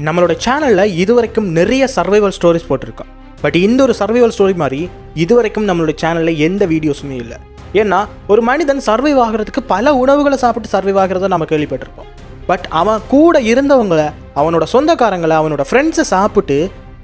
நம்மளோட சேனலில் இதுவரைக்கும் நிறைய சர்வைவல் ஸ்டோரிஸ் போட்டிருக்கோம். பட் இந்த ஒரு சர்வைவல் ஸ்டோரி மாதிரி இதுவரைக்கும் நம்மளோட சேனலில் எந்த வீடியோஸுமே இல்லை. ஏன்னா ஒரு மனிதன் சர்வைவ் ஆகிறதுக்கு பல உணவுகளை சாப்பிட்டு சர்வைவ் ஆகிறத நம்ம கேள்விப்பட்டிருப்போம். பட் அவன் கூட இருந்தவங்களை, அவனோட சொந்தக்காரங்களை, அவனோட ஃப்ரெண்ட்ஸை சாப்பிட்டு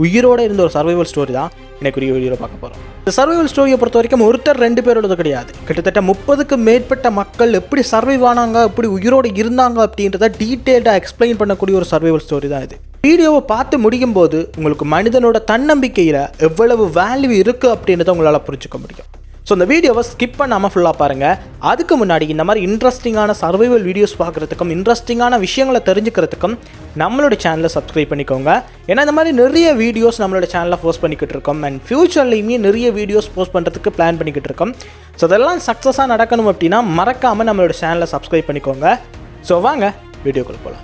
உயிரோடு இருந்த ஒரு சர்வைவல் ஸ்டோரி தான் எனக்கு ஒரு வீடியோவில் பார்க்க போகிறோம். இந்த சர்வைவல் ஸ்டோரியை பொறுத்த வரைக்கும் ஒருத்தர் 2 பேரோடது கிடையாது. கிட்டத்தட்ட 30க்கும் மேற்பட்ட மக்கள் எப்படி சர்வைவ் ஆனாங்க, எப்படி உயிரோடு இருந்தாங்க அப்படின்றத டீட்டெயில்டாக எக்ஸ்பிளைன் பண்ணக்கூடிய ஒரு சர்வைவல் ஸ்டோரி தான் இது. வீடியோவை பார்த்து முடியும் போது உங்களுக்கு மனிதனோட தன்னம்பிக்கையில் எவ்வளவு வேல்யூ இருக்குது அப்படின்றத உங்களால் புரிஞ்சுக்க முடியும். ஸோ இந்த வீடியோவை ஸ்கிப் பண்ணாமல் ஃபுல்லாக பாருங்கள். அதுக்கு முன்னாடி இந்த மாதிரி இன்ட்ரெஸ்டிங்கான சர்வைவல் வீடியோஸ் பார்க்குறதுக்கும் இன்ட்ரெஸ்டிங்கான விஷயங்களை தெரிஞ்சுக்கிறதுக்கும் நம்மளோட சேனலை சப்ஸ்கிரைப் பண்ணிக்கோங்க. ஏன்னா இந்த மாதிரி நிறைய வீடியோஸ் நம்மளோட சேனலில் போஸ்ட் பண்ணிக்கிட்டு இருக்கோம். அண்ட் ஃப்யூச்சர்லேயுமே நிறைய வீடியோஸ் போஸ்ட் பண்ணுறதுக்கு பிளான் பண்ணிக்கிட்டு இருக்கோம். ஸோ அதெல்லாம் சக்ஸஸாக நடக்கணும் அப்படின்னா மறக்காமல் நம்மளோட சேனலை சப்ஸ்கிரைப் பண்ணிக்கோங்க. ஸோ வாங்க வீடியோக்குள்ள போகலாம்.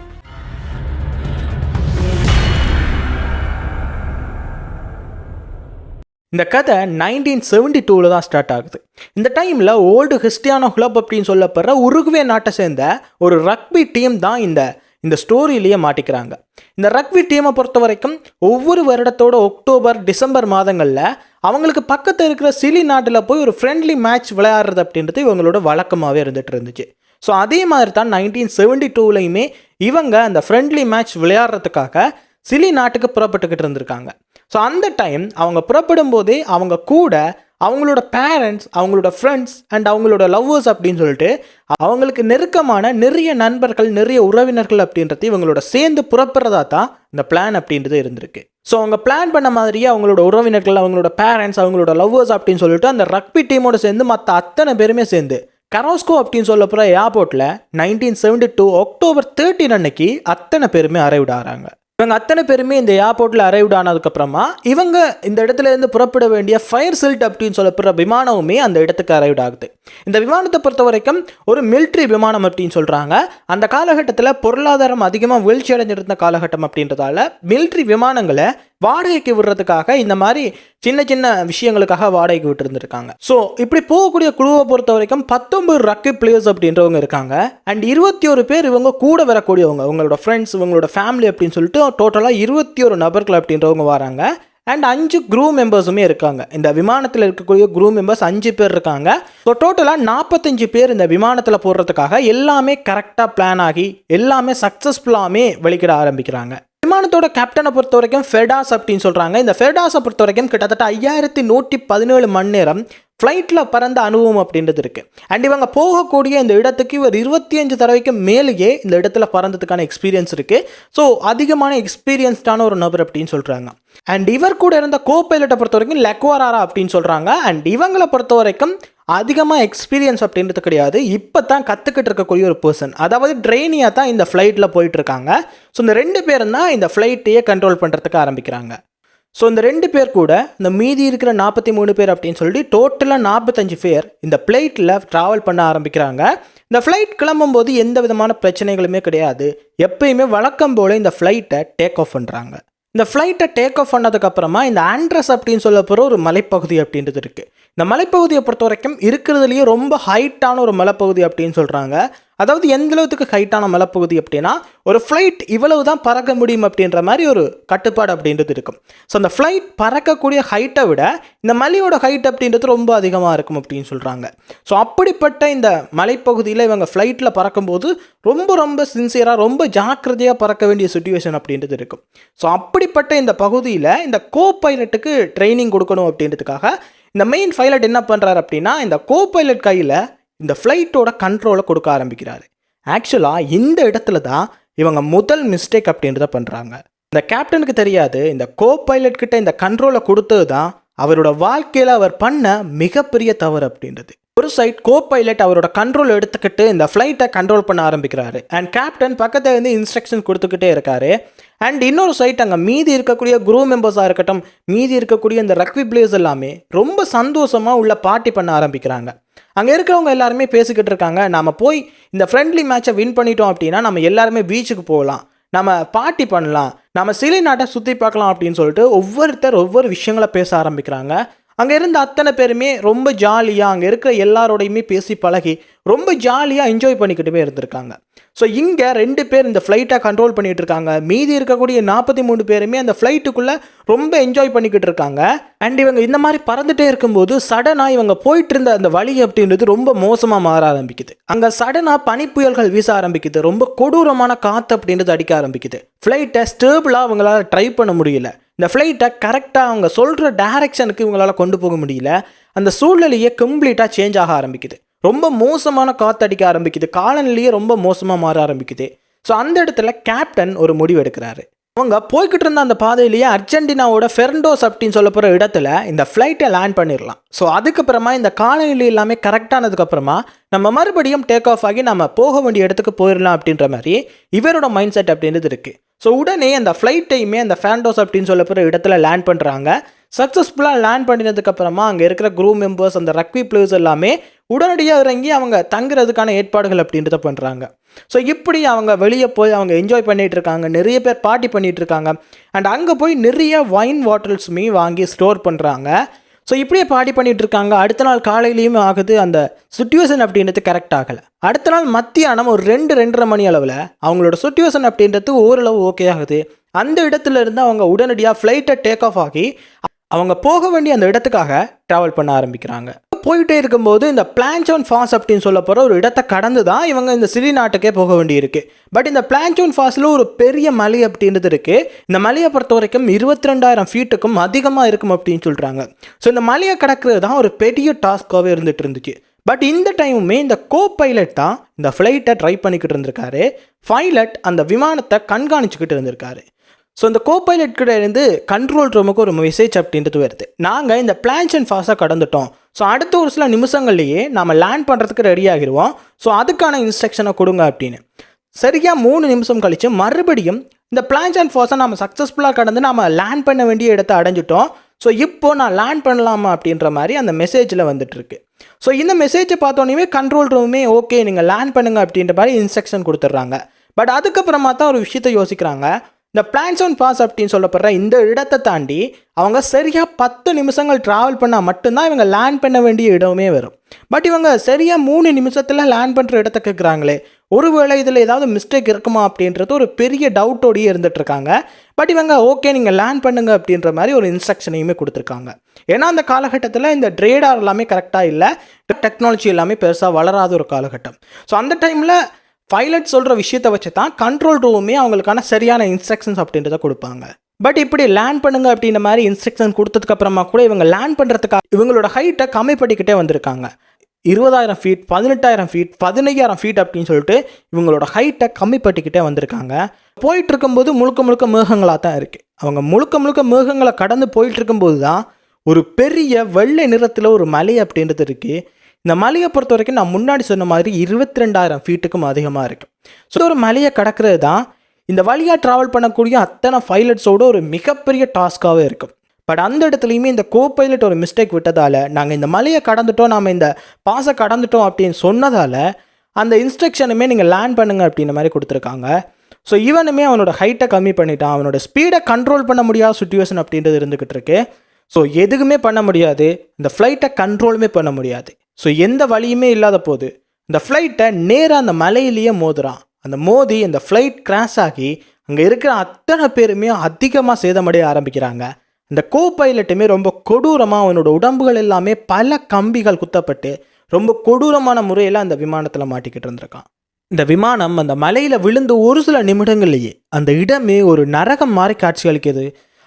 இந்த கதை 1972 தான் ஸ்டார்ட் ஆகுது. இந்த டைமில் ஓல்டு கிறிஸ்டியானோ கிளப் அப்படின்னு சொல்லப்படுற உருகுவே நாட்டை சேர்ந்த ஒரு ரக்பி டீம் தான் இந்த ஸ்டோரியிலேயே மாட்டிக்கிறாங்க. இந்த ரக்பி டீமை பொறுத்த வரைக்கும் ஒவ்வொரு வருடத்தோட அக்டோபர், டிசம்பர் மாதங்களில் அவங்களுக்கு பக்கத்தில் இருக்கிற சிலி நாட்டில் போய் ஒரு ஃப்ரெண்ட்லி மேட்ச் விளையாடுறது அப்படின்றது இவங்களோட வழக்கமாகவே இருந்துகிட்டு இருந்துச்சு. ஸோ அதே மாதிரி தான் 1972லையுமே இவங்க அந்த ஃப்ரெண்ட்லி மேட்ச் விளையாடுறதுக்காக சிலி நாட்டுக்கு புறப்பட்டுக்கிட்டு இருந்திருக்காங்க. ஸோ அந்த டைம் அவங்க புறப்படும் போதே அவங்க கூட அவங்களோட பேரண்ட்ஸ், அவங்களோட ஃப்ரெண்ட்ஸ் அண்ட் அவங்களோட லவ்வர்ஸ் அப்படின்னு சொல்லிட்டு அவங்களுக்கு நெருக்கமான நிறைய நண்பர்கள், நிறைய உறவினர்கள் அப்படின்றது இவங்களோட சேர்ந்து புறப்படுறதா தான் இந்த பிளான் அப்படின்றது இருந்திருக்கு. ஸோ அவங்க பிளான் பண்ண மாதிரியே அவங்களோட உறவினர்கள், அவங்களோட பேரண்ட்ஸ், அவங்களோட லவ்வர்ஸ் அப்படின்னு சொல்லிட்டு அந்த ரக்பி டீமோட சேர்ந்து மற்ற அத்தனை பேருமே சேர்ந்து கரோஸ்கோ அப்படின்னு சொல்லப்படுற ஏர்போர்ட்டில் 1972 அக்டோபர் 13 அன்னைக்கு அத்தனை பேருமே அரைவிட ஆகிறாங்க. இவங்க அத்தனை பேருமே இந்த ஏர்போர்ட்டில் அரைவ்ட் ஆனதுக்கப்புறமா இவங்க இந்த இடத்துல இருந்து புறப்பட வேண்டிய ஃபயர் சில்ட் அப்படின்னு சொல்லப்படுற விமானமுமே அந்த இடத்துக்கு அரைவ்ட் ஆகுது. இந்த விமானத்தை பொறுத்த வரைக்கும் ஒரு மிலிட்ரி விமானம் அப்படின்னு சொல்கிறாங்க. அந்த காலகட்டத்தில் பொருளாதாரம் அதிகமாக வீழ்ச்சி அடைஞ்சிருந்த காலகட்டம் அப்படின்றதால மிலிட்ரி விமானங்களை வாடகைக்கு விடுறதுக்காக இந்த மாதிரி சின்ன சின்ன விஷயங்களுக்காக வாடகைக்கு விட்டு இருந்திருக்காங்க. ஸோ இப்படி போகக்கூடிய குழுவை பொறுத்த வரைக்கும் 19 ரக்பி பிளேயர்ஸ் அப்படின்றவங்க இருக்காங்க. அண்ட் 21 பேர் இவங்க கூட வரக்கூடியவங்க, உங்களோட ஃப்ரெண்ட்ஸ், உங்களோட ஃபேமிலி அப்படின்னு சொல்லிட்டு டோட்டலாக 21 நபர்கள் அப்படின்றவங்க வராங்க. அண்ட் 5 க்ரூ மெம்பர்ஸுமே இருக்காங்க. இந்த விமானத்தில் இருக்கக்கூடிய க்ரூ மெம்பர்ஸ் 5 பேர் இருக்காங்க. ஸோ டோட்டலாக 45 பேர் இந்த விமானத்தில் போடுறதுக்காக எல்லாமே கரெக்டாக பிளான் ஆகி எல்லாமே சக்ஸஸ்ஃபுல்லாமே வெளிக்கிட ஆரம்பிக்கிறாங்க. விமானத்தோட கேப்டனை பொறுத்த வரைக்கும் ஃபெடாஸ் அப்படின்னு சொல்கிறாங்க. இந்த ஃபெடாஸை பொறுத்த வரைக்கும் கிட்டத்தட்ட 5117 மணி நேரம் ஃப்ளைட்டில் பறந்த அனுபவம் அப்படின்றது இருக்குது. அண்ட் இவங்க போகக்கூடிய இந்த இடத்துக்கு இவர் 25 தடவைக்கு மேலேயே இந்த இடத்துல பறந்ததுக்கான எக்ஸ்பீரியன்ஸ் இருக்குது. ஸோ அதிகமான எக்ஸ்பீரியன்ஸ்டான ஒரு நபர் அப்படின்னு சொல்கிறாங்க. அண்ட் இவர் கூட இருந்த கோ பைலட்டை பொறுத்த வரைக்கும் லெக்வாராரா அப்படின்னு சொல்கிறாங்க. அண்ட் இவங்களை பொறுத்த வரைக்கும் அதிகமாக எக்ஸ்பீரியன்ஸ் அப்படின்றது கிடையாது, இப்போ தான் கற்றுக்கிட்டு இருக்கக்கூடிய ஒரு பர்சன், அதாவது ட்ரெயினியாக தான் இந்த ஃப்ளைட்டில் போயிட்டுருக்காங்க. ஸோ இந்த 2 பேரும் தான் இந்த ஃப்ளைட்டையே கண்ட்ரோல் பண்ணுறதுக்கு ஆரம்பிக்கிறாங்க. ஸோ இந்த 2 பேர் கூட இந்த மீதி இருக்கிற 43 பேர் அப்படின்னு சொல்லி டோட்டலாக 45 பேர் இந்த ஃப்ளைட்டில் ட்ராவல் பண்ண ஆரம்பிக்கிறாங்க. இந்த ஃப்ளைட் கிளம்பும்போது எந்த விதமான பிரச்சனைகளுமே கிடையாது. எப்பயுமே வழக்கம் போல் இந்த ஃப்ளைட்டை டேக் ஆஃப் பண்ணுறாங்க. இந்த ஃப்ளைட்டை டேக் ஆஃப் பண்ணதுக்கப்புறமா இந்த ஆண்ட்ரஸ் அப்படின்னு சொல்ல போகிற ஒரு மலைப்பகுதி அப்படின்றது இருக்குது. இந்த மலைப்பகுதியை பொறுத்த வரைக்கும் இருக்கிறதுலேயே ரொம்ப ஹைட்டான ஒரு மலைப்பகுதி அப்படின்னு சொல்கிறாங்க. அதாவது எந்த அளவுக்கு ஹைட்டான மலைப்பகுதி அப்படின்னா ஒரு ஃப்ளைட் இவ்வளவு தான் பறக்க முடியும் அப்படின்ற மாதிரி ஒரு கட்டுப்பாடு அப்படின்றது இருக்கும். ஸோ அந்த ஃப்ளைட் பறக்கக்கூடிய ஹைட்டை விட இந்த மலையோட ஹைட் அப்படின்றது ரொம்ப அதிகமாக இருக்கும் அப்படின்னு சொல்கிறாங்க. ஸோ அப்படிப்பட்ட இந்த மலைப்பகுதியில் இவங்க ஃப்ளைட்டில் பறக்கும்போது ரொம்ப ரொம்ப சின்சியராக, ரொம்ப ஜாக்கிரதையாக பறக்க வேண்டிய சுச்சுவேஷன் அப்படின்றது இருக்கும். ஸோ அப்படிப்பட்ட இந்த பகுதியில் இந்த கோ பைலட்டுக்கு ட்ரைனிங் கொடுக்கணும் அப்படின்றதுக்காக இந்த மெயின் பைலட் என்ன பண்ணுறாரு அப்படின்னா இந்த கோ பைலட் கையில் இந்த ஃப்ளைட்டோட கண்ட்ரோலை கொடுக்க ஆரம்பிக்கிறாரு. ஆக்சுவலாக இந்த இடத்துல தான் இவங்க முதல் மிஸ்டேக் அப்படின்றத பண்ணுறாங்க. இந்த கேப்டனுக்கு தெரியாது இந்த கோ பைலட் கிட்ட இந்த கண்ட்ரோலை கொடுத்தது தான் அவரோட வாழ்க்கையில் அவர் பண்ண மிகப்பெரிய தவறு அப்படின்றது. ஒரு சைட் கோ பைலட் அவரோட கண்ட்ரோல் எடுத்துக்கிட்டு இந்த ஃப்ளைட்டை கண்ட்ரோல் பண்ண ஆரம்பிக்கிறாரு. அண்ட் கேப்டன் பக்கத்தில் இருந்து இன்ஸ்ட்ரக்ஷன் கொடுத்துக்கிட்டே இருக்காரு. அண்ட் இன்னொரு சைட் அங்கே மீதி இருக்கக்கூடிய க்ரூ மெம்பர்ஸாக இருக்கட்டும், மீதி இருக்கக்கூடிய இந்த ரக்பி பிளேயர்ஸ் எல்லாமே ரொம்ப சந்தோஷமாக உள்ள பார்ட்டி பண்ண ஆரம்பிக்கிறாங்க. அங்கே இருக்கிறவங்க எல்லாருமே பேசிக்கிட்டு இருக்காங்க, நம்ம போய் இந்த ஃப்ரெண்ட்லி மேட்சை வின் பண்ணிட்டோம் அப்படின்னா நம்ம எல்லாருமே பீச்சுக்கு போகலாம், நம்ம பார்ட்டி பண்ணலாம், நம்ம சிலி நாட்டை சுற்றி பார்க்கலாம் அப்படின்னு சொல்லிட்டு ஒவ்வொருத்தர் ஒவ்வொரு விஷயங்களை பேச ஆரம்பிக்கிறாங்க. அங்கே இருந்த அத்தனை பேருமே ரொம்ப ஜாலியாக அங்கே இருக்கிற எல்லாரோடையுமே பேசி பழகி ரொம்ப ஜாலியாக என்ஜாய் பண்ணிக்கிட்டுமே இருந்திருக்காங்க. ஸோ இங்கே 2 பேர் இந்த ஃப்ளைட்டை கண்ட்ரோல் பண்ணிகிட்டு இருக்காங்க. மீதி இருக்கக்கூடிய 43 பேருமே அந்த ஃப்ளைட்டுக்குள்ளே ரொம்ப என்ஜாய் பண்ணிக்கிட்டு இருக்காங்க. அண்ட் இவங்க இந்த மாதிரி பறந்துகிட்டே இருக்கும்போது சடனாக இவங்க போயிட்டு இருந்த அந்த வழி அப்படின்றது ரொம்ப மோசமாக மாற ஆரம்பிக்குது. அங்கே சடனாக பனிப்புயல்கள் வீச ஆரம்பிக்குது. ரொம்ப கொடூரமான காற்று அப்படின்றது அடிக்க ஆரம்பிக்குது. ஃப்ளைட்டை ஸ்டேபிளாக அவங்களால ட்ரை பண்ண முடியல. இந்த ஃப்ளைட்டை கரெக்டாக அவங்க சொல்கிற டைரக்ஷனுக்கு இவங்களால் கொண்டு போக முடியல. அந்த சூழ்நிலையே கம்ப்ளீட்டாக சேஞ்ச் ஆக ஆரம்பிக்குது. ரொம்ப மோசமான காற்றடிக்க ஆரம்பிக்குது. காலநிலையே ரொம்ப மோசமாக மாற ஆரம்பிக்குது. ஸோ அந்த இடத்துல கேப்டன் ஒரு முடிவு எடுக்கிறாரு. அவங்க போய்கிட்டு இருந்த அந்த பாதையிலேயே அர்ஜென்டினாவோட ஃபெர்னாண்டோஸ் அப்படின்னு சொல்ல போகிற இடத்துல இந்த ஃப்ளைட்டை லேண்ட் பண்ணிடலாம். ஸோ அதுக்கப்புறமா இந்த காலநிலை எல்லாமே கரெக்டானதுக்கப்புறமா நம்ம மறுபடியும் டேக் ஆஃப் ஆகி நம்ம போக வேண்டிய இடத்துக்கு போயிடலாம் அப்படின்ற மாதிரி இவரோட மைண்ட் செட் அப்படின்றது இருக்குது. ஸோ உடனே அந்த ஃப்ளைட்டையுமே அந்த ஃபெர்னாண்டோஸ் அப்படின்னு சொல்ல போகிற இடத்துல லேண்ட் பண்ணுறாங்க. சக்ஸஸ்ஃபுல்லாக லேண்ட் பண்ணினதுக்கப்புறமா அங்கே இருக்கிற குரூப் மெம்பர்ஸ், அந்த ரக்பி பிளேயர்ஸ் எல்லாமே உடனடியாக இறங்கி அவங்க தங்குறதுக்கான ஏற்பாடுகள் அப்படின்றத பண்ணுறாங்க. ஸோ இப்படி அவங்க வெளியே போய் அவங்க என்ஜாய் பண்ணிகிட்டு இருக்காங்க. நிறைய பேர் பார்ட்டி பண்ணிகிட்டு இருக்காங்க. அண்ட் அங்கே போய் நிறைய வைன் பாட்டில்ஸுமே வாங்கி ஸ்டோர் பண்ணுறாங்க. ஸோ இப்படியே பார்ட்டி பண்ணிகிட்டு இருக்காங்க. அடுத்த நாள் காலையிலையுமே ஆகுது. அந்த சுச்சுவேஷன் அப்படின்றது கரெக்ட் ஆகலை. அடுத்த நாள் மத்தியானம் ஒரு 2-2:30 மணி அளவில் அவங்களோட சுச்சுவேஷன் அப்படின்றது ஓரளவு ஓகே ஆகுது. அந்த இடத்துல இருந்து அவங்க உடனடியாக ஃப்ளைட்டை டேக் ஆஃப் ஆகி அவங்க போக வேண்டிய அந்த இடத்துக்காக ட்ராவல் பண்ண ஆரம்பிக்கிறாங்க. போயிட்டே இருக்கும்போது இந்த பிளான்சோன் ஃபால்ஸ் அப்படின்னு சொல்ல போகிற ஒரு இடத்தை கடந்து தான் இவங்க இந்த சிலி நாட்டுக்கே போக வேண்டியிருக்கு. பட் இந்த பிளான்சோன் ஃபால்ஸில் ஒரு பெரிய மலை அப்படின்றது இருக்குது. இந்த மலையை பொறுத்த வரைக்கும் 22,000 ஃபீட்டுக்கும் அதிகமாக இருக்கும் அப்படின்னு சொல்கிறாங்க. ஸோ இந்த மலையை கடக்கிறது தான் ஒரு பெரிய டாஸ்க்காகவே இருந்துகிட்டு இருந்துச்சு. பட் இந்த டைமுமே இந்த கோ பைலட் தான் இந்த ஃப்ளைட்டை ட்ரை பண்ணிக்கிட்டு இருந்திருக்காரு. பைலட் அந்த விமானத்தை கண்காணிச்சுக்கிட்டு இருந்திருக்காரு. ஸோ இந்த கோ பைலட் கிட்ட இருந்து கண்ட்ரோல் ரூமுக்கு ஒரு மெசேஜ் அப்படின்றது வருது. நாங்கள் இந்த பிளான்சோன் ஃபால்ஸை கடந்துட்டோம். ஸோ அடுத்த ஒரு சில நிமிஷங்கள்லேயே நம்ம லேண்ட் பண்ணுறதுக்கு ரெடி ஆகிடுவோம். ஸோ அதுக்கான இன்ஸ்ட்ரக்ஷனை கொடுங்க அப்படின்னு. சரியாக 3 நிமிஷம் கழித்து மறுபடியும் இந்த பிளான்சோன் ஃபால்ஸை நம்ம சக்ஸஸ்ஃபுல்லாக கடந்து நம்ம லேண்ட் பண்ண வேண்டிய இடத்த அடைஞ்சிட்டோம். ஸோ இப்போது நான் லேண்ட் பண்ணலாமா அப்படின்ற மாதிரி அந்த மெசேஜில் வந்துட்டுருக்கு. ஸோ இந்த மெசேஜை பார்த்தோன்னே கண்ட்ரோல் ரூமே ஓகே நீங்கள் லேண்ட் பண்ணுங்க அப்படின்ற மாதிரி இன்ஸ்ட்ரக்ஷன் கொடுத்துட்றாங்க. பட் அதுக்கப்புறமா தான் ஒரு விஷயத்தை யோசிக்கிறாங்க. இந்த பிளான்சோன் பாஸ் அப்படின்னு சொல்லப்படுற இந்த இடத்தை தாண்டி அவங்க சரியாக 10 நிமிஷங்கள் ட்ராவல் பண்ணால் மட்டும்தான் இவங்க லேண்ட் பண்ண வேண்டிய இடமே வரும். பட் இவங்க சரியாக 3 நிமிஷத்தில் லேண்ட் பண்ணுற இடத்த கேட்குறாங்களே, ஒருவேளை இதில் ஏதாவது மிஸ்டேக் இருக்குமா அப்படின்றது ஒரு பெரிய டவுட்டோடையே இருந்துகிட்ருக்காங்க. பட் இவங்க ஓகே நீங்கள் லேண்ட் பண்ணுங்க அப்படின்ற மாதிரி ஒரு இன்ஸ்ட்ரக்ஷனையுமே கொடுத்துருக்காங்க. ஏன்னா அந்த காலகட்டத்தில் இந்த ரேடார் எல்லாமே கரெக்டாக இல்லை, டெக்னாலஜி எல்லாமே பெருசாக வளராத ஒரு காலகட்டம். ஸோ அந்த டைமில் பைலட் சொல்கிற விஷயத்தை வச்சு தான் கண்ட்ரோல் ரூமே அவங்களுக்கான சரியான இன்ஸ்ட்ரக்ஷன்ஸ் அப்படின்றத கொடுப்பாங்க. பட் இப்படி லேண்ட் பண்ணுங்க அப்படின்ற மாதிரி இன்ஸ்ட்ரக்ஷன் கொடுத்ததுக்கப்புறமா கூட இவங்க லேண்ட் பண்ணுறதுக்காக இவங்களோட ஹைட்டை கம்மி பண்ணிக்கிட்டே வந்திருக்காங்க. 20,000 ஃபீட், 18,000 ஃபீட், 15,000 ஃபீட் அப்படின்னு சொல்லிட்டு இவங்களோட ஹைட்டை கம்மி பண்ணிக்கிட்டே வந்திருக்காங்க. போயிட்டு இருக்கும்போது முழுக்க முழுக்க மேகங்களாக தான் இருக்குது. அவங்க முழுக்க முழுக்க மேகங்களை கடந்து போயிட்டு இருக்கும்போது தான் ஒரு பெரிய வெள்ளை நிறத்தில் ஒரு மலை அப்படின்றது இருக்குது. இந்த மலையை பொறுத்த வரைக்கும் நான் முன்னாடி சொன்ன மாதிரி 22,000 ஃபீட்டுக்கும் அதிகமாக இருக்குது. ஸோ ஒரு மலையை கடக்கிறது தான் இந்த வழியாக ட்ராவல் பண்ணக்கூடிய அத்தனை பைலட்ஸோட ஒரு மிகப்பெரிய டாஸ்க்காகவே இருக்கும். பட் அந்த இடத்துலையுமே இந்த கோ பைலட் ஒரு மிஸ்டேக் விட்டதால் நாங்கள் இந்த மலையை கடந்துட்டோம், நாம் இந்த பாஸை கடந்துட்டோம் அப்படின்னு சொன்னதால் அந்த இன்ஸ்ட்ரக்ஷனுமே நீங்கள் லேண்ட் பண்ணுங்க அப்படின்ற மாதிரி கொடுத்துருக்காங்க. ஸோ இவனுமே அவனோட ஹைட்டை கம்மி பண்ணிட்டான். அவனோட ஸ்பீடை கண்ட்ரோல் பண்ண முடியாத சுச்சுவேஷன் அப்படின்றது இருந்துக்கிட்டு இருக்கு. ஸோ எதுவுமே பண்ண முடியாது, இந்த ஃப்ளைட்டை கண்ட்ரோலுமே பண்ண முடியாது. ஸோ எந்த வழியுமே இல்லாத போது இந்த ஃப்ளைட்டை நேராக அந்த மலையிலேயே மோதுறான். அந்த மோதி அந்த ஃப்ளைட் கிராஷ் ஆகி அங்கே இருக்கிற அத்தனை பேருமே அதிகமாக சேதமடைய ஆரம்பிக்கிறாங்க. இந்த கோ பைலட்டுமே ரொம்ப கொடூரமாக அவனோட உடம்புகள் எல்லாமே பல கம்பிகள் குத்தப்பட்டு ரொம்ப கொடூரமான முறையில் அந்த விமானத்தில் மாட்டிக்கிட்டு இருந்திருக்கான். இந்த விமானம் அந்த மலையில் விழுந்து ஒரு சில நிமிடங்கள்லேயே அந்த இடமே ஒரு நரகம் மாதிரி காட்சி அளிக்குது.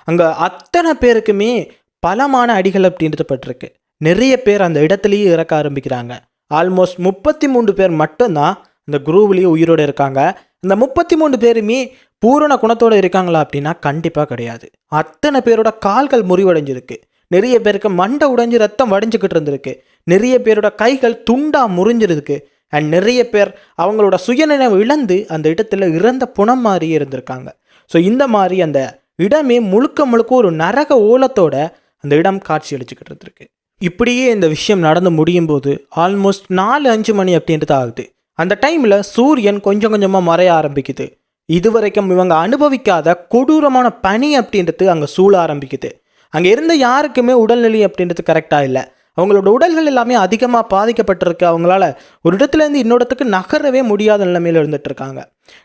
அங்கே அத்தனை பேருக்குமே பலமான அடிகள் அப்படின்றது பட்டிருக்கு. நிறைய பேர் அந்த இடத்துலையே இறக்க ஆரம்பிக்கிறாங்க. ஆல்மோஸ்ட் 33 பேர் மட்டும்தான் அந்த குரூப்லேயே உயிரோடு இருக்காங்க. இந்த 33 பேருமே பூரண குணத்தோடு இருக்காங்களா அப்படின்னா கண்டிப்பாக கிடையாது. அத்தனை பேரோட கால்கள் முறிவடைஞ்சிருக்கு. நிறைய பேருக்கு மண்டை உடைஞ்சு ரத்தம் வடிஞ்சிக்கிட்டு இருந்திருக்கு. நிறைய பேரோட கைகள் துண்டாக முறிஞ்சிருக்கு. அண்ட் நிறைய பேர் அவங்களோட சுயநினைவு இழந்து அந்த இடத்துல இறந்த புணம் மாதிரியே இருந்திருக்காங்க. ஸோ இந்த மாதிரி அந்த இடமே முழுக்க முழுக்க ஒரு நரக ஓலத்தோட அந்த இடம் காட்சி அளிச்சுக்கிட்டு இருந்திருக்கு. இப்படியே இந்த விஷயம் நடந்து முடியும் போது ஆல்மோஸ்ட் 4-5 மணி அப்படின்றது ஆகுது. அந்த டைமில் சூரியன் கொஞ்சம் கொஞ்சமாக மறைய ஆரம்பிக்குது. இதுவரைக்கும் இவங்க அனுபவிக்காத கொடூரமான பனி அப்படின்றது அங்கே சூழ ஆரம்பிக்குது. அங்கே இருந்த யாருக்குமே உடல்நிலை அப்படின்றது கரெக்டாக இல்லை. அவங்களோட உடல்கள் எல்லாமே அதிகமாக பாதிக்கப்பட்டிருக்கு. அவங்களால ஒரு இடத்துலேருந்து இன்னொரு இடத்துக்கு நகரவே முடியாத நிலைமையில் இருந்துட்டு இருக்காங்க.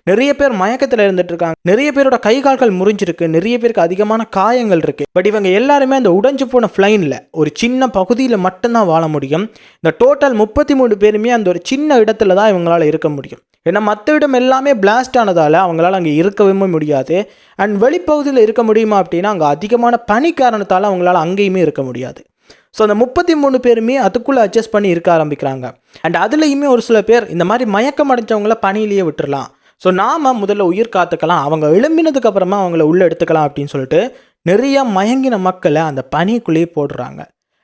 நிறைய பேர் மயக்கத்தில் இருந்துட்டு இருக்காங்க. நிறைய பேரோட கை கால்கள் முறிஞ்சிருக்கு. நிறைய பேருக்கு அதிகமான காயங்கள் இருக்கு. பட் இவங்க எல்லாருமே அந்த உடைஞ்சு போன ஃப்ளைனில் ஒரு சின்ன பகுதியில் மட்டும்தான் வாழ முடியும். இந்த டோட்டல் 33 பேருமே அந்த ஒரு சின்ன இடத்துல தான் இவங்களால இருக்க முடியும். ஏன்னா மற்ற இடம் எல்லாமே பிளாஸ்ட் ஆனதால் அவங்களால அங்கே இருக்கவே முடியாது. அண்ட் வெளிப்பகுதியில் இருக்க முடியுமா அப்படின்னா அங்கே அதிகமான பனி காரணத்தால் அவங்களால அங்கேயுமே இருக்க முடியாது. ஸோ அந்த 33 பேருமே அதுக்குள்ளே அட்ஜஸ்ட் பண்ணி இருக்க ஆரம்பிக்கிறாங்க. அண்ட் அதுலேயுமே ஒரு சில பேர் இந்த மாதிரி மயக்கம் அடைஞ்சவங்கள பனியிலேயே விட்டுறலாம், ஸோ நாம் முதல்ல உயிர் காத்துக்கலாம், அவங்க எழும்பினதுக்கு அப்புறமா அவங்கள உள்ளே எடுத்துக்கலாம் அப்படின்னு சொல்லிட்டு நிறைய மயங்கின மக்களை அந்த பனிக்குள்ளேயே போடுறாங்க.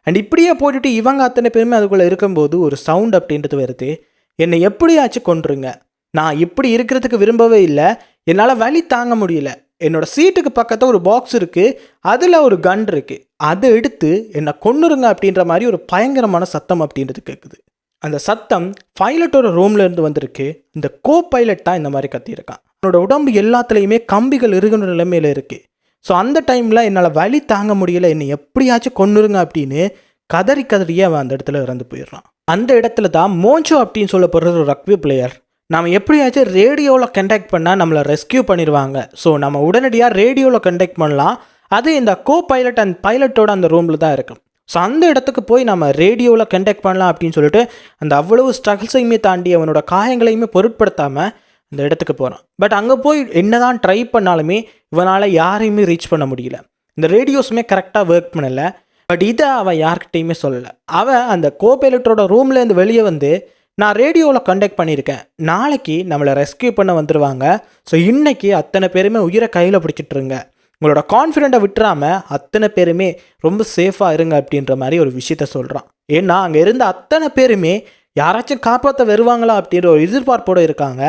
அண்ட் இப்படியே போட்டுட்டு இவங்க அத்தனை பேருமே அதுக்குள்ளே இருக்கும்போது ஒரு சவுண்ட் அப்படின்றது வருது. என்னை எப்படியாச்சும் கொன்றுங்க, நான் இப்படி இருக்கிறதுக்கு விரும்பவே இல்லை, என்னால் வலி தாங்க முடியல, என்னோட சீட்டுக்கு பக்கத்தில் ஒரு பாக்ஸ் இருக்குது, அதில் ஒரு கன் இருக்குது, அதை எடுத்து என்னை கொன்னுருங்க அப்படின்ற மாதிரி ஒரு பயங்கரமான சத்தம் அப்படின்றது கேட்குது. அந்த சத்தம் பைலட்டோட ரூம்ல இருந்து வந்திருக்கு. இந்த கோ பைலட் தான் இந்த மாதிரி கத்தியிருக்கான். என்னோட உடம்பு எல்லாத்துலேயுமே கம்பிகள் இருக்கிற நிலைமையில இருக்குது. ஸோ அந்த டைமில் என்னால் வலி தாங்க முடியல, என்னை எப்படியாச்சும் கொன்னுருங்க அப்படின்னு கதறியே அவன் அந்த இடத்துல இறந்து போயிடுறான். அந்த இடத்துல தான் மோஞ்சோ அப்படின்னு சொல்லப்படுற ஒரு ரக்பி பிளேயர், நம்ம எப்படியாச்சும் ரேடியோவில் கண்டக்ட் பண்ணால் நம்மளை ரெஸ்கியூ பண்ணிடுவாங்க, ஸோ நம்ம உடனடியாக ரேடியோவில் கண்டக்ட் பண்ணலாம், அது இந்த கோ பைலட் அண்ட் பைலட்டோட அந்த ரூமில் தான் இருக்கும். ஸோ அந்த இடத்துக்கு போய் நம்ம ரேடியோவில் கண்டக்ட் பண்ணலாம் அப்படின்னு சொல்லிட்டு அந்த அவ்வளவு ஸ்ட்ரகிள்ஸையுமே தாண்டி அவனோட காயங்களையுமே பொருட்படுத்தாமல் அந்த இடத்துக்கு போகிறான். பட் அங்கே போய் என்ன தான் ட்ரை பண்ணாலுமே இவனால் யாரையுமே ரீச் பண்ண முடியல. இந்த ரேடியோஸுமே கரெக்டாக ஒர்க் பண்ணலை. பட் இதை அவன் யார்கிட்டையுமே சொல்லலை. அவன் அந்த கோ பைலட்டோட ரூம்லேருந்து வெளியே வந்து, நான் ரேடியோவில் கண்டக்ட் பண்ணியிருக்கேன், நாளைக்கு நம்மளை ரெஸ்கியூ பண்ண வந்துடுவாங்க, ஸோ இன்றைக்கி அத்தனை பேருமே உயிரை கையில் பிடிச்சிட்ருங்க, உங்களோட கான்ஃபிடென்ட்டை விட்டுறாமல் அத்தனை பேருமே ரொம்ப சேஃபாக இருங்க அப்படின்ற மாதிரி ஒரு விஷயத்த சொல்கிறான். ஏன்னா அங்கே இருந்த அத்தனை பேருமே யாராச்சும் காப்பாற்ற வருவாங்களா அப்படின்ற ஒரு எதிர்பார்ப்போடு இருக்காங்க.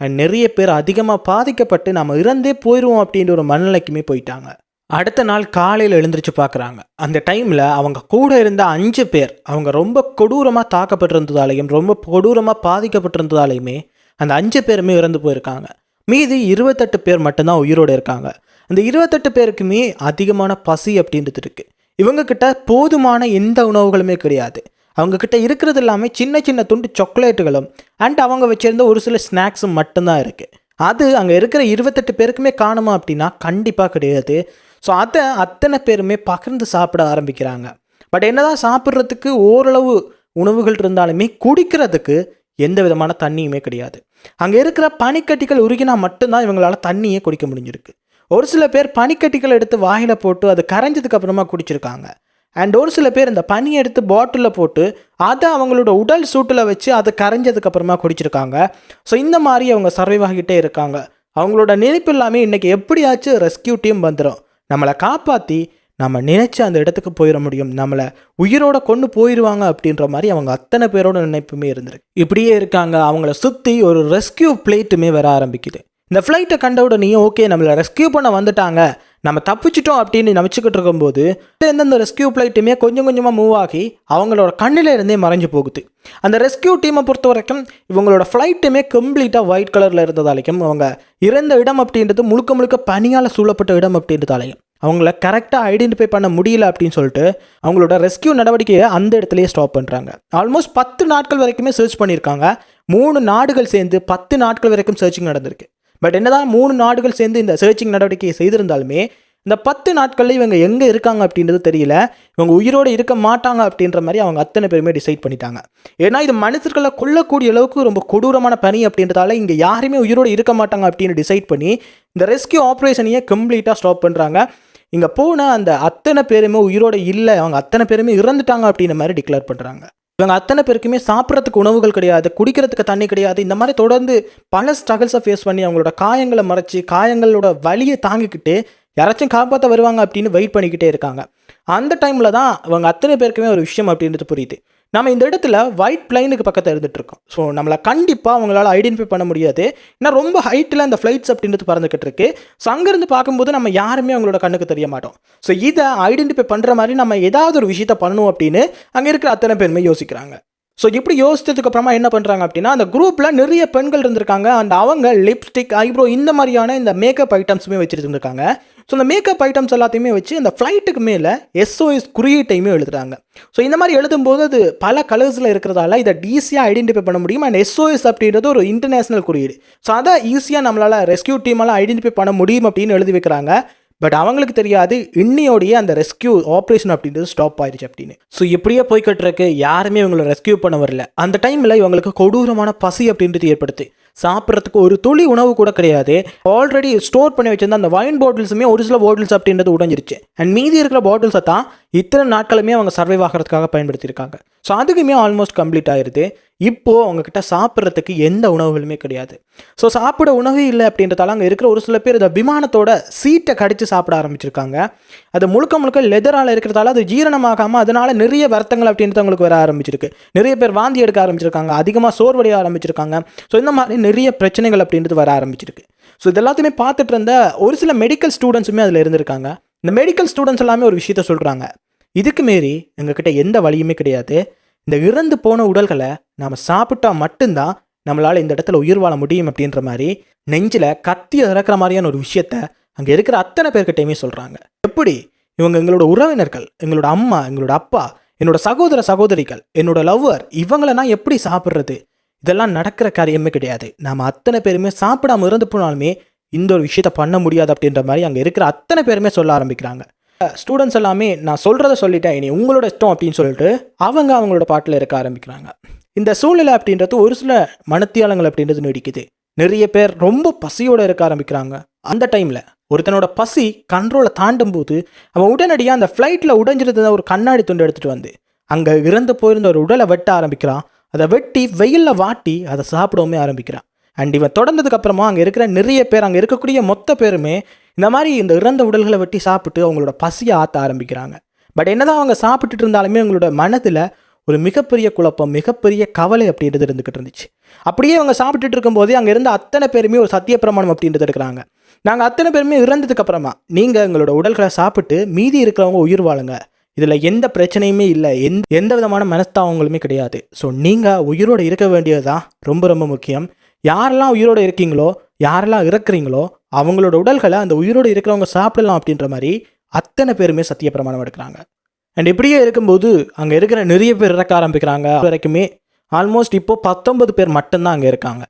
அண்ட் நிறைய பேர் அதிகமாக பாதிக்கப்பட்டு நம்ம இறந்தே போயிடுவோம் அப்படின்ற ஒரு மனநிலைக்குமே போயிட்டாங்க. அடுத்த நாள் காலையில் எழுந்திரிச்சு பார்க்குறாங்க. அந்த டைமில் அவங்க கூட இருந்த 5 பேர் அவங்க ரொம்ப கொடூரமாக தாக்கப்பட்டிருந்ததாலையும் ரொம்ப கொடூரமாக பாதிக்கப்பட்டிருந்ததாலையுமே அந்த 5 பேருமே இறந்து போயிருக்காங்க. மீதி 28 பேர் மட்டும்தான் உயிரோடு இருக்காங்க. அந்த 28 பேருக்குமே அதிகமான பசி அப்படின்றது இருக்குது. இவங்கக்கிட்ட போதுமான எந்த உணவுகளுமே கிடையாது. அவங்கக்கிட்ட இருக்கிறது எல்லாமே சின்ன சின்ன துண்டு சாக்லேட்டுகளும் அண்ட் அவங்க வச்சுருந்த ஒரு சில ஸ்நாக்ஸும் மட்டும்தான் இருக்குது. அது அங்கே இருக்கிற 28 பேருக்குமே காணுமா அப்படின்னா கண்டிப்பாக கிடையாது. ஸோ அதை அத்தனை பேருமே பகிர்ந்து சாப்பிட ஆரம்பிக்கிறாங்க. பட் என்னதான் சாப்பிட்றதுக்கு ஓரளவு உணவுகள் இருந்தாலுமே குடிக்கிறதுக்கு எந்த விதமான தண்ணியுமே கிடையாது. அங்கே இருக்கிற பனிக்கட்டிகள் உருகினா மட்டும்தான் இவங்களால் தண்ணியே குடிக்க முடிஞ்சிருக்கு. ஒரு சில பேர் பனிக்கட்டிகள் எடுத்து வாயில் போட்டு அது கரைஞ்சதுக்கு அப்புறமா குடிச்சிருக்காங்க. அண்ட் ஒரு சில பேர் இந்த பனியை எடுத்து பாட்டிலில் போட்டு அதை அவங்களோட உடல் சூட்டில் வச்சு அதை கரைஞ்சதுக்கு அப்புறமா குடிச்சிருக்காங்க. ஸோ இந்த மாதிரி அவங்க சர்வைவ் ஆகிட்டே இருக்காங்க. அவங்களோட நினைப்பு எல்லாமே இன்றைக்கி எப்படியாச்சும் ரெஸ்கியூ டீம் வந்துடும், நம்மளை காப்பாற்றி நம்ம நினச்சி அந்த இடத்துக்கு போயிட முடியும், நம்மளை உயிரோட கொண்டு போயிடுவாங்க அப்படின்ற மாதிரி அவங்க அத்தனை பேரோட நினைப்புமே இருந்திருக்கு. இப்படியே இருக்காங்க. அவங்கள சுற்றி ஒரு ரெஸ்கியூ பிளேட்டுமே வர ஆரம்பிக்குது. இந்த ஃப்ளைட்டை கண்ட உடனே ஓகே நம்மளை ரெஸ்கியூ பண்ண வந்துட்டாங்க, நம்ம தப்பிச்சிட்டோம் அப்படின்னு நினச்சிக்கிட்டு இருக்கும்போது எந்தெந்த ரெஸ்கியூ ஃப்ளைட்டுமே கொஞ்சம் கொஞ்சமாக மூவ் ஆகி அவங்களோட கண்ணில் இருந்தே மறைஞ்சு போகுது. அந்த ரெஸ்கியூ டீமை பொறுத்த வரைக்கும் இவங்களோட ஃப்ளைட்டுமே கம்ப்ளீட்டாக ஒயிட் கலரில் இருந்ததாலையும் அவங்க இறந்த இடம் அப்படின்றது முழுக்க முழுக்க பனியால் சூழப்பட்ட இடம் அப்படின்றதாலையும் அவங்கள கரெக்டாக ஐடென்டிஃபை பண்ண முடியல அப்படின்னு சொல்லிட்டு அவங்களோட ரெஸ்கியூ நடவடிக்கையை அந்த இடத்துலையே ஸ்டாப் பண்ணுறாங்க. ஆல்மோஸ்ட் 10 நாட்கள் வரைக்குமே சர்ச் பண்ணியிருக்காங்க. 3 நாடுகள் சேர்ந்து 10 நாட்கள் வரைக்கும் சர்ச்சிங் நடந்திருக்கு. பட் என்னதான் 3 நாடுகள் சேர்ந்து இந்த சர்ச்சிங் நடவடிக்கையை செய்திருந்தாலுமே இந்த 10 நாட்களில் இவங்க எங்கே இருக்காங்க அப்படின்றது தெரியல. இவங்க உயிரோடு இருக்க மாட்டாங்க அப்படின்ற மாதிரி அவங்க அத்தனை பேருமே டிசைட் பண்ணிட்டாங்க. ஏன்னா இது மனிதர்களை கொல்லக்கூடிய அளவுக்கு ரொம்ப கொடூரமான பனி அப்படின்றதால இங்கே யாருமே உயிரோடு இருக்க மாட்டாங்க அப்படின்னு டிசைட் பண்ணி இந்த ரெஸ்கியூ ஆப்ரேஷனையே கம்ப்ளீட்டாக ஸ்டாப் பண்ணுறாங்க. இங்கே போன அந்த அத்தனை பேருமே உயிரோடு இல்லை, அவங்க அத்தனை பேருமே இறந்துட்டாங்க அப்படின்ற மாதிரி டிக்ளேர் பண்ணுறாங்க. இவங்க அத்தனை பேருக்குமே சாப்பிட்றதுக்கு உணவுகள் கிடையாது, குடிக்கிறதுக்கு தண்ணி கிடையாது. இந்த மாதிரி தொடர்ந்து பல ஸ்ட்ரகிள்ஸை ஃபேஸ் பண்ணி அவங்களோட காயங்களை மறைச்சி காயங்களோட வலியை தாங்கிக்கிட்டு யாராச்சும் காப்பாற்ற வருவாங்க அப்படின்னு வெயிட் பண்ணிக்கிட்டே இருக்காங்க. அந்த டைமில் தான் அவங்க அத்தனை பேருக்குமே ஒரு விஷயம் அப்படின்றது புரியுது. நம்ம இந்த இடத்துல ஒயிட் பிளைனுக்கு பக்கத்தில் இருந்துகிட்டு இருக்கோம். ஸோ நம்மளை கண்டிப்பாக அவங்களால ஐடென்டிஃபை பண்ண முடியாது. ஏன்னா ரொம்ப ஹைட்டில் அந்த ஃப்ளைட்ஸ் அப்படின்றது பறந்துக்கிட்டு இருக்கு. ஸோ அங்கேருந்து பார்க்கும்போது நம்ம யாருமே அவங்களோட கண்ணுக்கு தெரிய மாட்டோம். ஸோ இதை ஐடென்டிஃபை பண்ணுற மாதிரி நம்ம ஏதாவது ஒரு விஷயத்த பண்ணணும் அப்படின்னு அங்கே இருக்கிற அத்தனை பேருமே யோசிக்கிறாங்க. ஸோ இப்படி யோசித்ததுக்கு அப்புறமா என்ன பண்ணுறாங்க அப்படின்னா, அந்த குரூப்பில் நிறைய பெண்கள் இருந்திருக்காங்க. அண்ட் அவங்க லிப்ஸ்டிக், ஐப்ரோ இந்த மாதிரியான இந்த மேக்கப் ஐட்டம்ஸுமே வச்சுட்டு இருந்திருக்காங்க. ஸோ இந்த மேக்கப் ஐட்டம்ஸ் எல்லாத்தையுமே வச்சு அந்த ஃப்ளைட்டுக்கு மேலே எஸ்ஓஎஸ் குறியீட்டையுமே எழுதுறாங்க. ஸோ இந்த மாதிரி எழுதும்போது அது பல கலர்ஸில் இருக்கிறதால இதை ஈஸியாக ஐடென்டிஃபை பண்ண முடியும். அண்ட் எஸ்ஓஎஸ் அப்படின்றது ஒரு இன்டர்நேஷனல் குறியீடு. ஸோ அதை ஈஸியாக நம்மளால் ரெஸ்கியூ டீமெல்லாம் ஐடென்டிஃபை பண்ண முடியும் அப்படின்னு எழுதி வைக்கிறாங்க. பட் அவங்களுக்கு தெரியாது இன்னையோடைய அந்த ரெஸ்கியூ ஆப்ரேஷன் அப்படின்றது ஸ்டாப் ஆயிடுச்சு அப்படின்னு. ஸோ இப்படியே போய்கிட்டு இருக்கு. யாருமே இவங்களை ரெஸ்கியூ பண்ண வரல. அந்த டைமில் இவங்களுக்கு கொடூரமான பசி அப்படின்றது ஏற்படுத்து. சாப்பிட்றதுக்கு ஒரு துளி உணவு கூட கிடையாது. ஆல்ரெடி ஸ்டோர் பண்ணி வச்சிருந்த அந்த வைன் பாட்டில்ஸுமே ஒரு சில பாட்டில்ஸ் அப்படின்றது உடைஞ்சிருச்சு. அண்ட் மீதி இருக்கிற பாட்டில்ஸை தான் இத்தனை நாட்களுமே அவங்க சர்வைவ் ஆகிறதுக்காக பயன்படுத்தியிருக்காங்க. ஸோ அதுக்குமே ஆல்மோஸ்ட் கம்ப்ளீட் ஆயிடுது. இப்போது அவங்கக்கிட்ட சாப்பிட்றதுக்கு எந்த உணவுகளுமே கிடையாது. ஸோ சாப்பிட உணவே இல்லை அப்படின்றதால அங்கே இருக்கிற ஒரு சில பேர் இந்த விமானத்தோட சீட்டை கடித்து சாப்பிட ஆரம்பிச்சிருக்காங்க. அது முழுக்க முழுக்க லெதரால் இருக்கிறதால அது ஜீரணமாகாமல் அதனால் நிறைய வருத்தங்கள் அப்படின்றது அவங்களுக்கு வர ஆரம்பிச்சிருக்கு. நிறைய பேர் வாந்தி எடுக்க ஆரம்பிச்சிருக்காங்க, அதிகமாக சோர்வடைய ஆரம்பிச்சிருக்காங்க. ஸோ இந்த மாதிரி நிறைய பிரச்சனைகள் அப்படின்றது வர ஆரம்பிச்சிருக்கு. ஸோ இதெல்லாத்தையுமே பார்த்துட்டு இருந்த ஒரு சில மெடிக்கல் ஸ்டூடெண்ட்ஸுமே அதில் இருந்திருக்காங்க. இந்த மெடிக்கல் ஸ்டூடெண்ட்ஸ் எல்லாமே ஒரு விஷயத்த சொல்கிறாங்க. இதுக்கு மீறி எங்ககிட்ட எந்த வழியுமே கிடையாது. இந்த இறந்து போன உடல்களை நாம் சாப்பிட்டா மட்டும்தான் நம்மளால் இந்த இடத்துல உயிர் வாழ முடியும் அப்படின்ற மாதிரி நெஞ்சில் கத்தி இறக்குற மாதிரியான ஒரு விஷயத்த அங்கே இருக்கிற அத்தனை பேர்கிட்டையுமே சொல்கிறாங்க. எப்படி இவங்க எங்களோட உறவினர்கள், எங்களோட அம்மா, எங்களோட அப்பா, என்னோட சகோதர சகோதரிகள், என்னோட லவ்வர், இவங்களை நான் எப்படி சாப்பிட்றது? இதெல்லாம் நடக்கிற காரியமே கிடையாது. நாம் அத்தனை பேருமே சாப்பிடாம இறந்து போனாலுமே இந்த ஒரு விஷயத்த பண்ண முடியாது அப்படின்ற மாதிரி அங்கே இருக்கிற அத்தனை பேருமே சொல்ல ஆரம்பிக்கிறாங்க. ஸ்டூடெண்ட்ஸ் எல்லாமே நான் சொல்கிறத சொல்லிட்டேன், இனி உங்களோட இஷ்டம் அப்படின்னு சொல்லிட்டு அவங்களோட பாட்டில் இருக்க ஆரம்பிக்கிறாங்க. இந்த சூழ்நிலை அப்படின்றது ஒரு சில மனத்தியாளங்கள் அப்படின்றது நீடிக்குது. நிறைய பேர் ரொம்ப பசியோடு இருக்க ஆரம்பிக்கிறாங்க. அந்த டைமில் ஒருத்தனோட பசி கண்ட்ரோலை தாண்டும் போது அவன் உடனடியாக அந்த ஃப்ளைட்டில் உடைஞ்சிருந்த ஒரு கண்ணாடி துண்டு எடுத்துகிட்டு வந்து அங்கே இறந்து போயிருந்த ஒரு உடலை வெட்ட ஆரம்பிக்கிறான். அதை வெட்டி வெயிலில் வாட்டி அதை சாப்பிடவுமே ஆரம்பிக்கிறான். அண்ட் இவன் தொடர்ந்ததுக்கு அப்புறமா அங்கே இருக்கிற நிறைய பேர், அங்கே இருக்கக்கூடிய மொத்த பேருமே இந்த மாதிரி இந்த இறந்த உடல்களை வெட்டி சாப்பிட்டு அவங்களோட பசியை ஆற்ற ஆரம்பிக்கிறாங்க. பட் என்னதான் அவங்க சாப்பிட்டுட்டு இருந்தாலுமே அவங்களோட மனதில் ஒரு மிகப்பெரிய குழப்பம், மிகப்பெரிய கவலை அப்படின்றது இருந்துக்கிட்டு இருந்துச்சு. அப்படியே அவங்க சாப்பிட்டுட்டு இருக்கும்போதே அங்கே இருந்த அத்தனை பேருமே ஒரு சத்திய பிரமாணம் அப்படின்றது இருக்கிறாங்க. நாங்கள் அத்தனை பேருமே இறந்ததுக்கு அப்புறமா நீங்கள் எங்களோட உடல்களை சாப்பிட்டு மீதி இருக்கிறவங்க உயிர் வாழுங்க, இதில் எந்த பிரச்சனையுமே இல்லை, எந்த விதமான மனஸ்தாபங்களுமே கிடையாது. ஸோ நீங்கள் உயிரோடு இருக்க வேண்டியது தான் ரொம்ப ரொம்ப முக்கியம். யாரெல்லாம் உயிரோடு இருக்கீங்களோ, யாரெல்லாம் இறக்குறீங்களோ அவங்களோட உடல்களை அந்த உயிரோடு இருக்கிறவங்க சாப்பிடலாம் அப்படின்ற மாதிரி அத்தனை பேருமே சத்திய பிரமாணம் எடுக்கிறாங்க. அண்ட் இப்படியே இருக்கும்போது அங்கே இருக்கிற நிறைய பேர் இறக்க ஆரம்பிக்கிறாங்க. வரைக்குமே ஆல்மோஸ்ட் இப்போது 19 பேர் மட்டும்தான் அங்கே இருக்காங்க.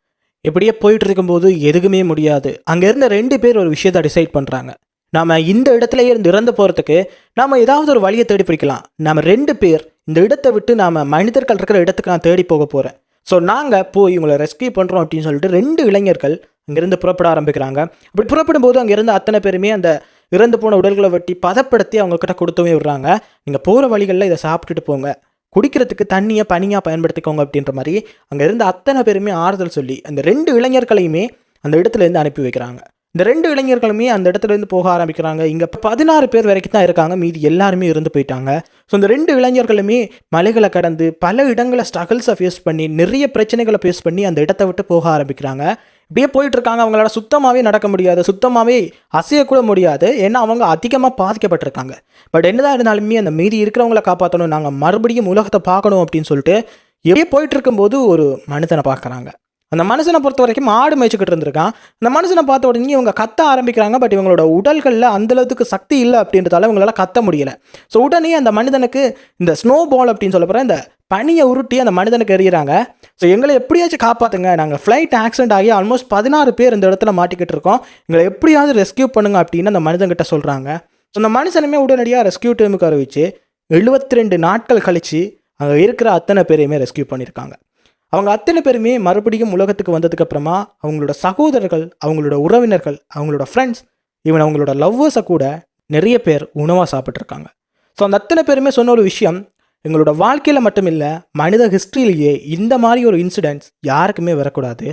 இப்படியே போயிட்டு இருக்கும்போது எதுக்குமே முடியாது. அங்கே இருந்த 2 பேர் ஒரு விஷயத்தை டிசைட் பண்ணுறாங்க. நாம் இந்த இடத்துலையே இருந்து இறந்து போகிறதுக்கு நாம் ஏதாவது ஒரு வழியை தேடி பிடிக்கலாம். நம்ம 2 பேர் இந்த இடத்தை விட்டு நாம் மனிதர்கள் இருக்கிற இடத்துக்கு நான் தேடி போக போகிறேன். ஸோ நாங்கள் போய் இவங்களை ரெஸ்கியூ பண்ணுறோம் அப்படின்னு சொல்லிட்டு 2 இளைஞர்கள் அங்கேருந்து புறப்பட ஆரம்பிக்கிறாங்க. அப்படி புறப்படும் போது அங்கே இருந்த அத்தனை பேருமே அந்த இறந்து போன உடல்களை வெட்டி பதப்படுத்தி அவங்கக்கிட்ட கொடுத்தவே விடுறாங்க. நீங்கள் போகிற வழிகளில் இதை சாப்பிட்டுட்டு போங்க, குடிக்கிறதுக்கு தண்ணியை பனியாக பயன்படுத்திக்கோங்க அப்படின்ற மாதிரி அங்கே இருந்த அத்தனை பேருமே ஆறுதல் சொல்லி அந்த 2 இளைஞர்களையுமே அந்த இடத்துலேருந்து அனுப்பி வைக்கிறாங்க. இந்த 2 இளைஞர்களுமே அந்த இடத்துலேருந்து போக ஆரம்பிக்கிறாங்க. இங்கே 16 பேர் வரைக்கும் தான் இருக்காங்க, மீதி எல்லாருமே இருந்து போயிட்டாங்க. ஸோ இந்த 2 இளைஞர்களுமே மலைகளை கடந்து பல இடங்களை ஸ்ட்ரகிள்ஸை ஃபேஸ் பண்ணி நிறைய பிரச்சனைகளை ஃபேஸ் பண்ணி அந்த இடத்த விட்டு போக ஆரம்பிக்கிறாங்க. இப்படியே போயிட்டு இருக்காங்க. அவங்களால சுத்தமாகவே நடக்க முடியாது, சுத்தமாகவே அசையக்கூட முடியாது. ஏன்னா அவங்க அதிகமாக பாதிக்கப்பட்டிருக்காங்க. பட் என்னதான் இருந்தாலுமே அந்த மீதி இருக்கிறவங்கள காப்பாற்றணும், நாங்கள் மறுபடியும் உலகத்தை பார்க்கணும் அப்படின்னு சொல்லிட்டு எப்படியே போயிட்டு இருக்கும்போது ஒரு மனுஷனை பார்க்குறாங்க. அந்த மனுஷனை பொறுத்த வரைக்கும் ஆடு மேய்ச்சிக்கிட்டு இருந்திருக்கான். அந்த மனுஷனை பார்த்த உடனே இவங்க கத்த ஆரம்பிக்கிறாங்க. பட் இவங்களோட உடல்களில் அந்தளவுக்கு சக்தி இல்லை அப்படின்றதால இவங்களால கத்த முடியலை. ஸோ உடனே அந்த மனிதனுக்கு இந்த ஸ்னோ பால் அப்படின்னு சொல்ல போகிற இந்த பனியை உருட்டி அந்த மனிதனுக்கு எறிகிறாங்க. ஸோ எங்களை எப்படியாச்சும் காப்பாற்றுங்க, நாங்கள் ஃப்ளைட் ஆக்சிடென்ட் ஆகி ஆல்மோஸ்ட் 16 பேர் இந்த இடத்துல மாட்டிக்கிட்டு இருக்கோம், எங்களை எப்படியாவது ரெஸ்கியூ பண்ணுங்க அப்படின்னு அந்த மனிதன்கிட்ட சொல்கிறாங்க. ஸோ அந்த மனுஷனுமே உடனடியாக ரெஸ்கியூ டீமுக்கு அறிவிச்சு 72 நாட்கள் கழித்து அங்கே இருக்கிற அத்தனை பேரையுமே ரெஸ்கியூ பண்ணியிருக்காங்க. அவங்க அத்தனை பேருமே மறுபடியும் உலகத்துக்கு வந்ததுக்கப்புறமா அவங்களோட சகோதரர்கள், அவங்களோட உறவினர்கள், அவங்களோட ஃப்ரெண்ட்ஸ், ஈவன் அவங்களோட லவ்வர்ஸை கூட நிறைய பேர் உணவாக சாப்பிட்ருக்காங்க. ஸோ அந்த அத்தனை பேருமே சொன்ன ஒரு விஷயம், எங்களோட வாழ்க்கையில் மட்டும் இல்லை மனித ஹிஸ்ட்ரியிலேயே இந்த மாதிரி ஒரு இன்சிடென்ட்ஸ் யாருக்குமே வரக்கூடாது.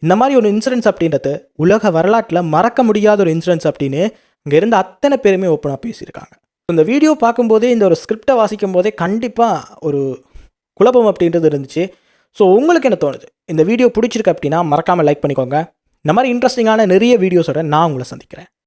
இந்த மாதிரி ஒரு இன்சிடென்ட்ஸ் அப்படின்றது உலக வரலாற்றில் மறக்க முடியாத ஒரு இன்சிடென்ட்ஸ் அப்படின்னு இங்கே இருந்த அத்தனை பேருமே ஓப்பனாக பேசியிருக்காங்க. இந்த வீடியோ பார்க்கும்போதே, இந்த ஒரு ஸ்கிரிப்டை வாசிக்கும் போதே கண்டிப்பாக ஒரு குழப்பம் அப்படின்றது இருந்துச்சு. ஸோ உங்களுக்கு என்ன தோணுது? இந்த வீடியோ பிடிச்சிருக்கு அப்படின்னா மறக்காமல் லைக் பண்ணிக்கோங்க. இந்த மாதிரி இன்ட்ரெஸ்டிங்கான நிறைய வீடியோஸோட நான் உங்களை சந்திக்கிறேன்.